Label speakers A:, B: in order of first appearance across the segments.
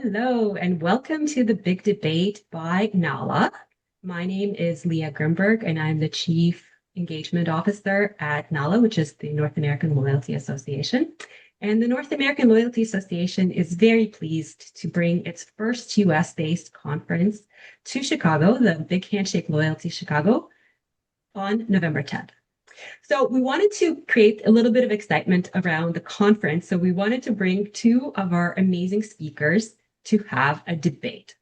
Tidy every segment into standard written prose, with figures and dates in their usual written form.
A: Hello, and welcome to the Big Debate by NALA. My name is Leah Grimberg, and I'm the Chief Engagement Officer at NALA, which is the North American Loyalty Association. And the North American Loyalty Association is very pleased to bring its first US-based conference to Chicago, the Big Handshake Loyalty Chicago, on November 10th. So we wanted to create a little bit of excitement around the conference. So we wanted to bring two of our amazing speakers to have a debate.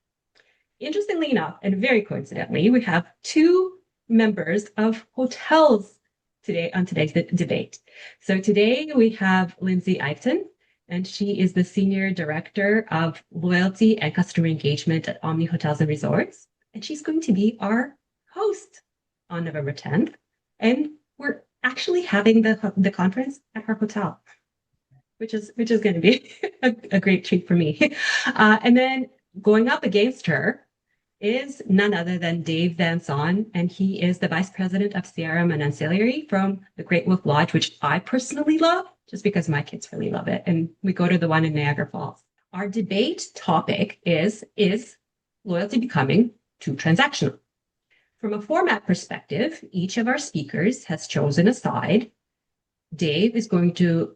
A: Interestingly enough, and very coincidentally, we have two members of hotels today on today's debate. So today we have Lindsay Eichten, and she is the Senior Director of Loyalty and Customer Engagement at Omni Hotels and Resorts. And she's going to be our host on November 10th. And we're actually having the conference at her hotel, which is going to be a great treat for me. And then going up against her is none other than Dave Van Saun, and he is the Vice President of CRM and Ancillary from the Great Wolf Lodge, which I personally love, just because my kids really love it, and we go to the one in Niagara Falls. Our debate topic is loyalty becoming too transactional? From a format perspective, each of our speakers has chosen a side. Dave is going to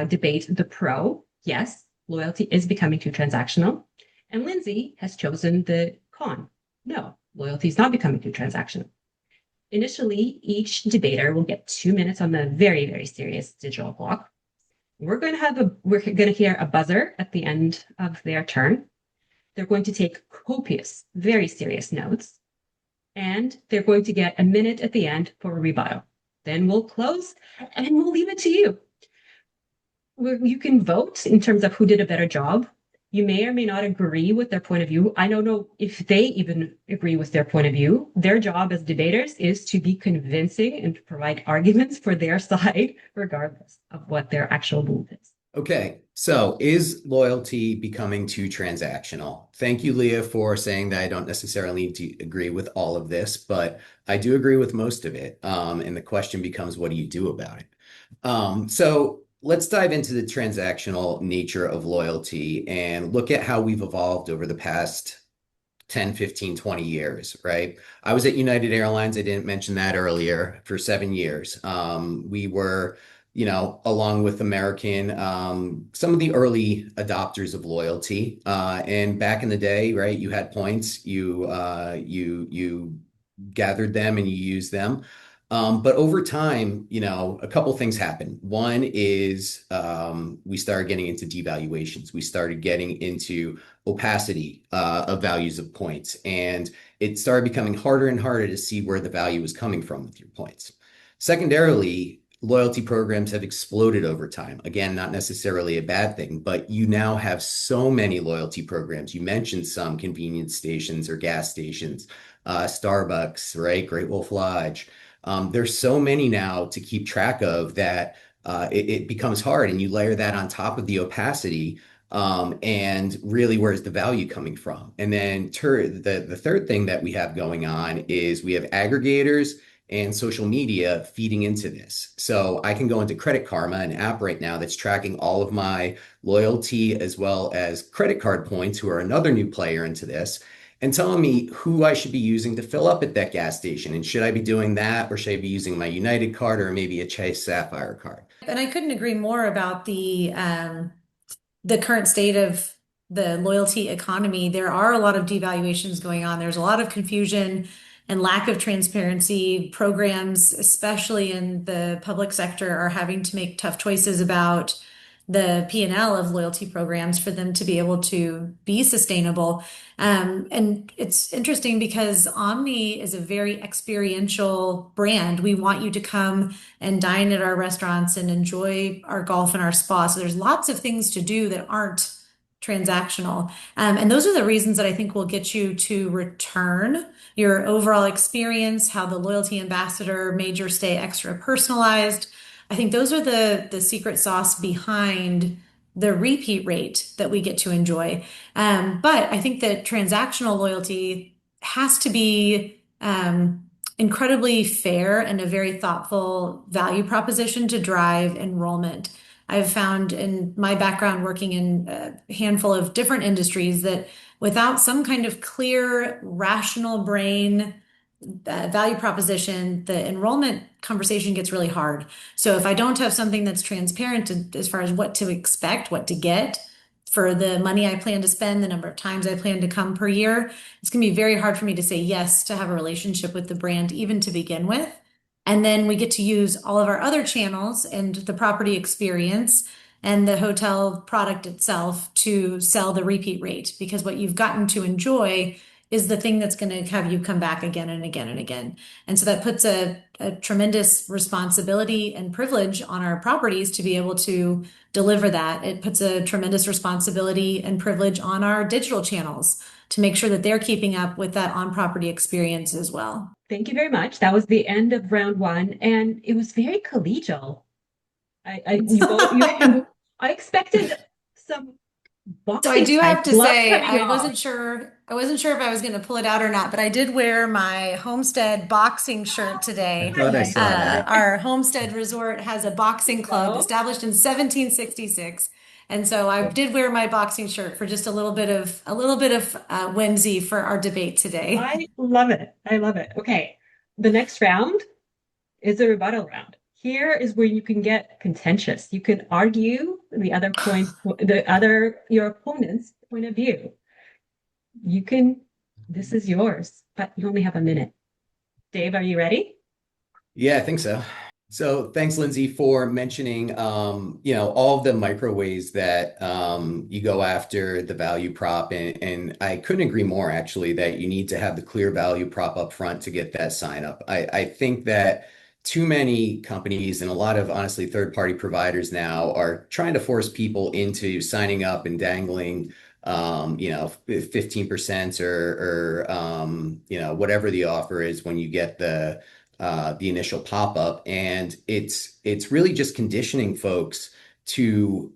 A: debate the pro. Yes, loyalty is becoming too transactional. And Lindsay has chosen the con. No, loyalty is not becoming too transactional. Initially, each debater will get 2 minutes on the very, very serious digital clock. We're going to hear a buzzer at the end of their turn. They're going to take copious, very serious notes. And they're going to get a minute at the end for a rebuttal. Then we'll close and we'll leave it to you. You can vote in terms of who did a better job. You may or may not agree with their point of view. I don't know if they even agree with their point of view. Their job as debaters is to be convincing and to provide arguments for their side, regardless of what their actual move is.
B: Okay, so is loyalty becoming too transactional? Thank you, Leah, for saying that I don't necessarily need to agree with all of this, but I do agree with most of it. And the question becomes, what do you do about it? So let's dive into the transactional nature of loyalty and look at how we've evolved over the past 10, 15, 20 years, right? I was at United Airlines. I didn't mention that earlier for 7 years. We were along with American, some of the early adopters of loyalty. And back in the day, right, you had points, you gathered them and you used them. But over time, a couple things happened. One is we started getting into devaluations. We started getting into opacity of values of points. And it started becoming harder and harder to see where the value was coming from with your points. Secondarily, loyalty programs have exploded over time. Again, not necessarily a bad thing, but you now have so many loyalty programs. You mentioned some convenience stations or gas stations, Starbucks, right? Great Wolf Lodge. There's so many now to keep track of that it becomes hard, and you layer that on top of the opacity. And really, where's the value coming from? And then the third thing that we have going on is we have aggregators and social media feeding into this. So I can go into Credit Karma, an app right now that's tracking all of my loyalty as well as credit card points, who are another new player into this, and telling me who I should be using to fill up at that gas station. And should I be doing that, or should I be using my United card or maybe a Chase Sapphire card?
C: And I couldn't agree more about the current state of the loyalty economy. There are a lot of devaluations going on. There's a lot of confusion and lack of transparency. Programs, especially in the public sector, are having to make tough choices about the P&L of loyalty programs for them to be able to be sustainable. And it's interesting because Omni is a very experiential brand. We want you to come and dine at our restaurants and enjoy our golf and our spa. So there's lots of things to do that aren't transactional. And those are the reasons that I think will get you to return. Your overall experience, how the loyalty ambassador made your stay extra personalized. I think those are the secret sauce behind the repeat rate that we get to enjoy. But I think that transactional loyalty has to be incredibly fair and a very thoughtful value proposition to drive enrollment. I've found in my background working in a handful of different industries that without some kind of clear, rational brain value proposition, the enrollment conversation gets really hard. So if I don't have something that's transparent as far as what to expect, what to get for the money I plan to spend, the number of times I plan to come per year, it's going to be very hard for me to say yes to have a relationship with the brand, even to begin with. And then we get to use all of our other channels and the property experience and the hotel product itself to sell the repeat rate, because what you've gotten to enjoy is the thing that's going to have you come back again and again and again. And so that puts a tremendous responsibility and privilege on our properties to be able to deliver that. It puts a tremendous responsibility and privilege on our digital channels to make sure that they're keeping up with that on-property experience as well.
A: Thank you very much. That was the end of round one, and it was very collegial. I expected some
C: So I
A: boxing
C: do have
A: type
C: to
A: gloves
C: say,
A: coming
C: I
A: off.
C: wasn't sure. I wasn't sure if I was going to pull it out or not, but I did wear my Homestead boxing shirt
B: I
C: today.
B: thought I saw that.
C: Our Homestead Resort has a boxing club
A: So
C: established in 1766, and so I did wear my boxing shirt for just a little bit of whimsy for our debate today.
A: I love it. I love it. Okay. The next round is a rebuttal round. Here is where you can get contentious. You can argue your opponent's point of view. This is yours, but you only have a minute. Dave, are you ready?
B: Yeah, I think so. So thanks, Lindsay, for mentioning, all of the micro ways that you go after the value prop. And I couldn't agree more, actually, that you need to have the clear value prop up front to get that sign up. I think that too many companies and a lot of, honestly, third-party providers now are trying to force people into signing up and dangling 15% or whatever the offer is when you get the initial pop-up. And it's really just conditioning folks to,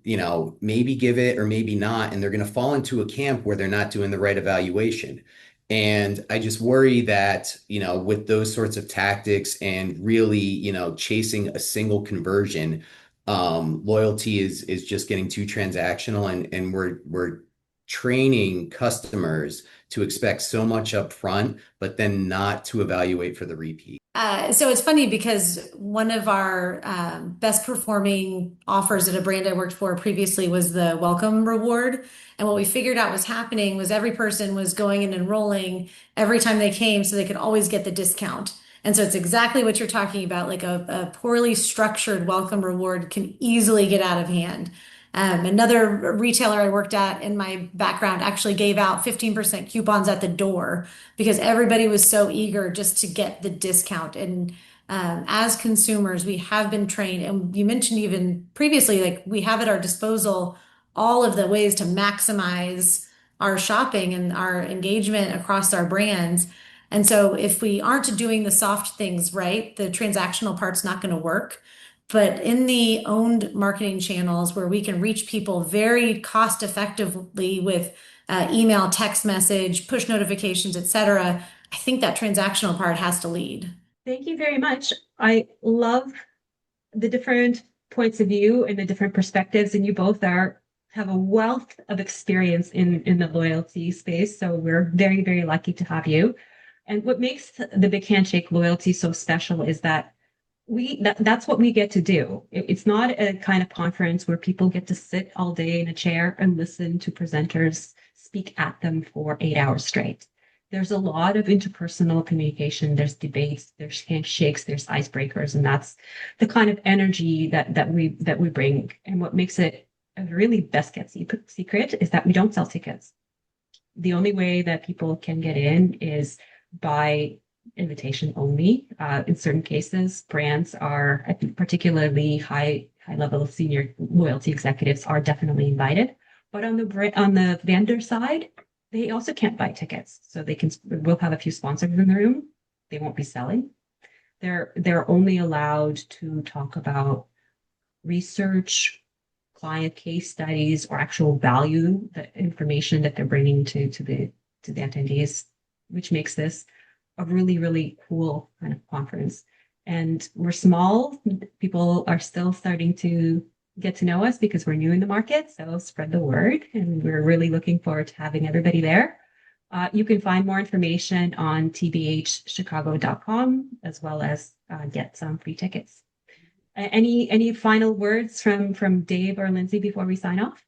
B: maybe give it or maybe not, and they're going to fall into a camp where they're not doing the right evaluation. And I just worry that, with those sorts of tactics and really, chasing a single conversion, loyalty is just getting too transactional, and we're training customers to expect so much up front, but then not to evaluate for the repeat.
C: So it's funny because one of our best performing offers at a brand I worked for previously was the welcome reward. And what we figured out was happening was every person was going and enrolling every time they came so they could always get the discount. And so it's exactly what you're talking about. Like a poorly structured welcome reward can easily get out of hand. Another retailer I worked at in my background actually gave out 15% coupons at the door because everybody was so eager just to get the discount. And as consumers, we have been trained, and you mentioned even previously, like we have at our disposal all of the ways to maximize our shopping and our engagement across our brands. And so if we aren't doing the soft things right, the transactional part's not going to work. But in the owned marketing channels where we can reach people very cost effectively with email, text message, push notifications, etc., I think that transactional part has to lead.
A: Thank you very much. I love the different points of view and the different perspectives, and you both have a wealth of experience in the loyalty space. So we're very, very lucky to have you. And what makes the Big Handshake Loyalty so special is that that's what we get to do. It's not a kind of conference where people get to sit all day in a chair and listen to presenters speak at them for 8 hours straight. There's a lot of interpersonal communication. There's debates, there's handshakes, there's icebreakers, and that's the kind of energy that we bring. And what makes it a really best kept secret is that we don't sell tickets. The only way that people can get in is by invitation only. In certain cases, brands are, I think, particularly high level of senior loyalty executives are definitely invited. But on the vendor side, they also can't buy tickets. So we'll have a few sponsors in the room. They won't be selling. They're only allowed to talk about research, client case studies, or actual value, the information that they're bringing to the attendees, which makes this a really, really cool kind of conference. And we're small. People are still starting to get to know us because we're new in the market. So spread the word, and we're really looking forward to having everybody there. You can find more information on tbhchicago.com as well as get some free tickets. Any final words from Dave or Lindsay before we sign off?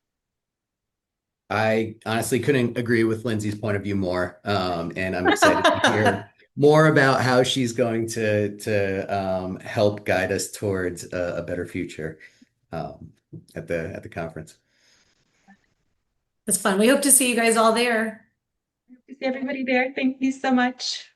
B: I honestly couldn't agree with Lindsay's point of view more. And I'm excited to hear more about how she's going to help guide us towards a better future at the conference.
C: It's fun. We hope to see you guys all there.
A: See everybody there. Thank you so much.